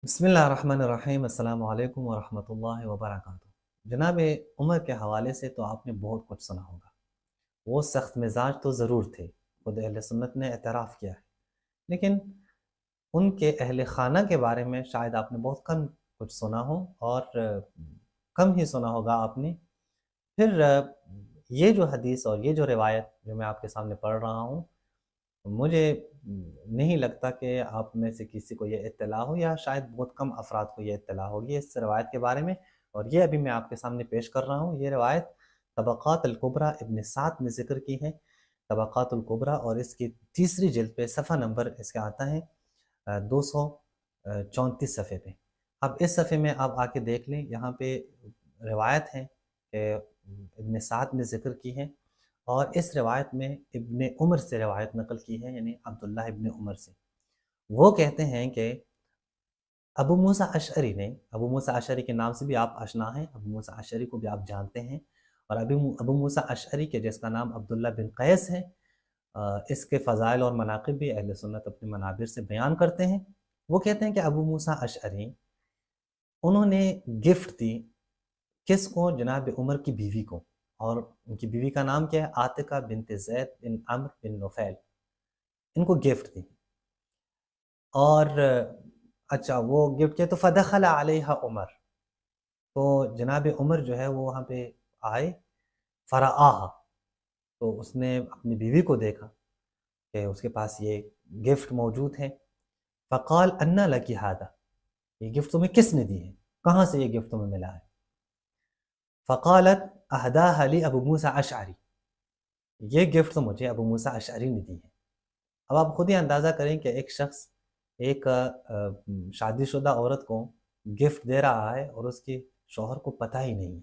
بسم اللہ الرحمن الرحیم، السلام علیکم ورحمۃ اللہ وبرکاتہ۔ جناب عمر کے حوالے سے تو آپ نے بہت کچھ سنا ہوگا۔ وہ سخت مزاج تو ضرور تھے، خود اہل سنت نے اعتراف کیا ہے، لیکن ان کے اہل خانہ کے بارے میں شاید آپ نے بہت کم کچھ سنا ہو، اور کم ہی سنا ہوگا آپ نے۔ پھر یہ جو حدیث اور یہ جو روایت جو میں آپ کے سامنے پڑھ رہا ہوں، مجھے نہیں لگتا کہ آپ میں سے کسی کو یہ اطلاع ہو، یا شاید بہت کم افراد کو یہ اطلاع ہوگی اس روایت کے بارے میں۔ اور یہ ابھی میں آپ کے سامنے پیش کر رہا ہوں، یہ روایت طبقات الکبریٰ ابن سعد نے ذکر کی ہے، طبقات الکبریٰ، اور اس کی تیسری جلد پہ صفحہ نمبر اس کا آتا ہے 234 صفحے پہ۔ اب اس صفحے میں آپ آ کے دیکھ لیں، یہاں پہ روایت ہے کہ ابن سعد نے ذکر کی ہے، اور اس روایت میں ابن عمر سے روایت نقل کی ہے، یعنی عبداللہ ابن عمر سے۔ وہ کہتے ہیں کہ ابو موسیٰ اشعری نے، ابو موسیٰ اشعری کے نام سے بھی آپ آشنا ہیں، ابو موسیٰ اشعری کو بھی آپ جانتے ہیں، اور ابو موسیٰ اشعری کے جس کا نام عبداللہ بن قیس ہے، اس کے فضائل اور مناقب بھی اہل سنت اپنے منابر سے بیان کرتے ہیں۔ وہ کہتے ہیں کہ ابو موسیٰ اشعری انہوں نے گفٹ دی، کس کو؟ جناب عمر کی بیوی کو، اور ان کی بیوی کا نام کیا ہے؟ عاتقہ بنت زید بن عمرو بن نفیل، ان کو گفٹ دی۔ اور اچھا وہ گفٹ کیا تو فدخل علیہ عمر، تو جناب عمر جو ہے وہ وہاں پہ آئے، فرآہا، تو اس نے اپنی بیوی کو دیکھا کہ اس کے پاس یہ گفٹ موجود ہے۔ فقال انا لکی ھذا، یہ گفٹ تمہیں کس نے دی ہے؟ کہاں سے یہ گفٹ تمہیں ملا ہے؟ فقالت اہداھا لی ابو موسیٰ اشعری، یہ گفٹ تو مجھے ابو موسیٰ اشعری نے دی ہے۔ اب آپ خود ہی اندازہ کریں کہ ایک شخص ایک شادی شدہ عورت کو گفٹ دے رہا ہے اور اس کی شوہر کو پتہ ہی نہیں ہے۔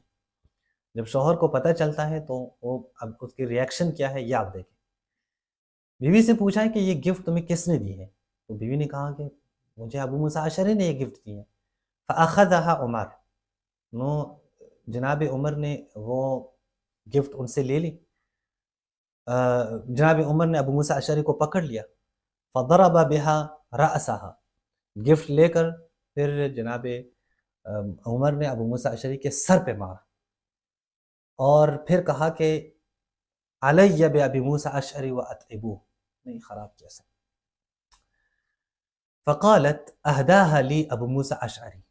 جب شوہر کو پتہ چلتا ہے تو وہ اب اس کی ریاکشن کیا ہے یہ آپ دیکھیں۔ بیوی سے پوچھا ہے کہ یہ گفٹ تمہیں کس نے دی ہے؟ تو بیوی نے کہا کہ مجھے ابو موسیٰ اشعری نے یہ گفٹ دی ہے۔ فاخذها عمر، نو جناب عمر نے وہ گفٹ ان سے لے لی۔ جناب عمر نے ابو موسیٰ اشعری کو پکڑ لیا، فضرب بها رأسها، گفٹ لے کر پھر جناب عمر نے ابو موسیٰ اشعری کے سر پہ مارا، اور پھر کہا کہ علی بابی موسیٰ اشعری واطعبوہ، نہیں خراب کیسے، فقالت اہداھا لی ابو موسیٰ اشعری،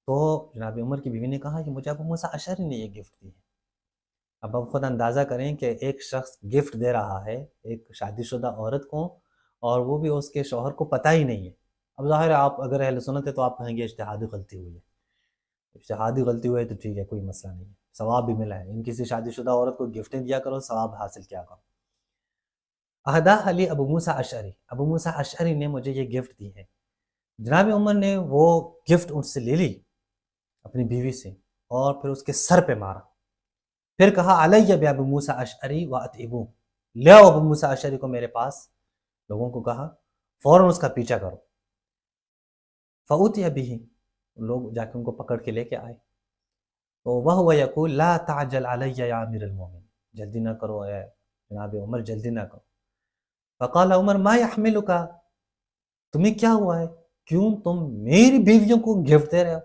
تو جناب عمر کی بیوی نے کہا کہ مجھے ابو موسیٰ اشعری نے یہ گفٹ دی ہے۔ اب آپ خود اندازہ کریں کہ ایک شخص گفٹ دے رہا ہے ایک شادی شدہ عورت کو، اور وہ بھی اس کے شوہر کو پتہ ہی نہیں ہے۔ اب ظاہر ہے آپ اگر اہل سنت ہے تو آپ کہیں گے اجتہادی غلطی ہوئی ہے، اجتہادی غلطی ہوئی ہے تو ٹھیک ہے، کوئی مسئلہ نہیں ہے، ثواب بھی ملا ہے، ان کسی شادی شدہ عورت کو گفٹیں دیا کرو، ثواب حاصل کیا کرو۔ اہداھا لی ابو موسیٰ اشعری، ابو موسیٰ اشعری نے مجھے یہ گفٹ دی ہے۔ جناب عمر نے وہ گفٹ ان سے لے لی اپنی بیوی سے، اور پھر اس کے سر پہ مارا، پھر کہا علی بابی موسیٰ اشعری واطعبوہ، لے آؤ ابو موسیٰ اشعری کو میرے پاس، لوگوں کو کہا فوراً اس کا پیچھا کرو۔ فأوتي به، لوگ جا کے ان کو پکڑ کے لے کے آئے، تو وہو یقول لا تعجل علی یا امیر المومنین، جلدی نہ کرو اے جناب عمر، جلدی نہ کرو۔ فقال عمر ما یحملک، تمہیں کیا ہوا ہے، کیوں تم میری بیویوں کو گفٹ دے رہے ہو،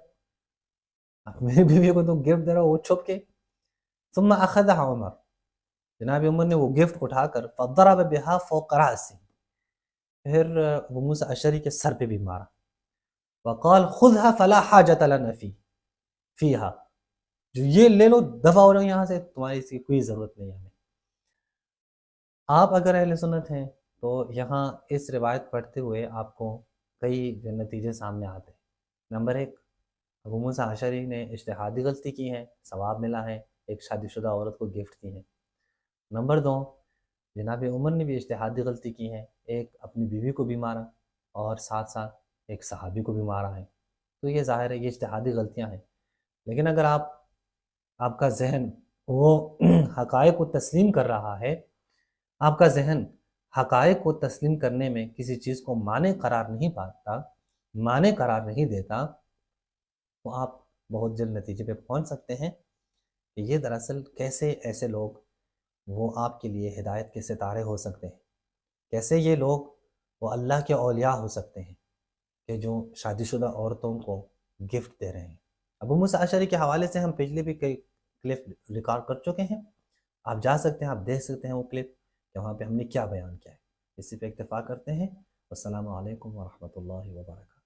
میری بیویوں کو تم گفٹ دے رہے ہو، وہ چھپ کے۔ ثم اخذها عمر، جناب عمر نے وہ گفٹ اٹھا کر فضرب بها فوق رأسه، پھر ابو موسیٰ اشعری کے سر پہ بھی مارا، وقال خذها فلا حاجت لنا فیہا، جو یہ لے لو، دفع ہو رہے ہو یہاں سے، تمہاری اس کی کوئی ضرورت نہیں ہے ہمیں۔ آپ اگر اہل سنت ہیں تو یہاں اس روایت پڑھتے ہوئے آپ کو کئی نتیجے سامنے آتے ہیں۔ نمبر ایک، ابو موسیٰ اشعری نے اجتہادی غلطی کی ہے، ثواب ملا ہے، ایک شادی شدہ عورت کو گفٹ دی ہے۔ نمبر دو، جناب عمر نے بھی اجتہادی غلطی کی ہے، ایک اپنی بیوی کو بھی مارا اور ساتھ ساتھ ایک صحابی کو بھی مارا ہے، تو یہ ظاہر ہے یہ اجتہادی غلطیاں ہیں۔ لیکن اگر آپ کا ذہن وہ حقائق کو تسلیم کر رہا ہے، آپ کا ذہن حقائق کو تسلیم کرنے میں کسی چیز کو مانع قرار نہیں پاتا، مانع قرار نہیں دیتا، تو آپ بہت جلد نتیجے پہ پہنچ سکتے ہیں کہ یہ دراصل کیسے ایسے لوگ وہ آپ کے لیے ہدایت کے ستارے ہو سکتے ہیں، کیسے یہ لوگ وہ اللہ کے اولیاء ہو سکتے ہیں، کہ جو شادی شدہ عورتوں کو گفٹ دے رہے ہیں۔ ابو موسیٰ اشعری کے حوالے سے ہم پچھلے بھی کئی کلپ ریکارڈ کر چکے ہیں، آپ جا سکتے ہیں، آپ دیکھ سکتے ہیں وہ کلپ کہ وہاں پہ ہم نے کیا بیان کیا ہے۔ اسی پہ اکتفا کرتے ہیں۔ السلام علیکم ورحمۃ اللہ وبرکاتہ۔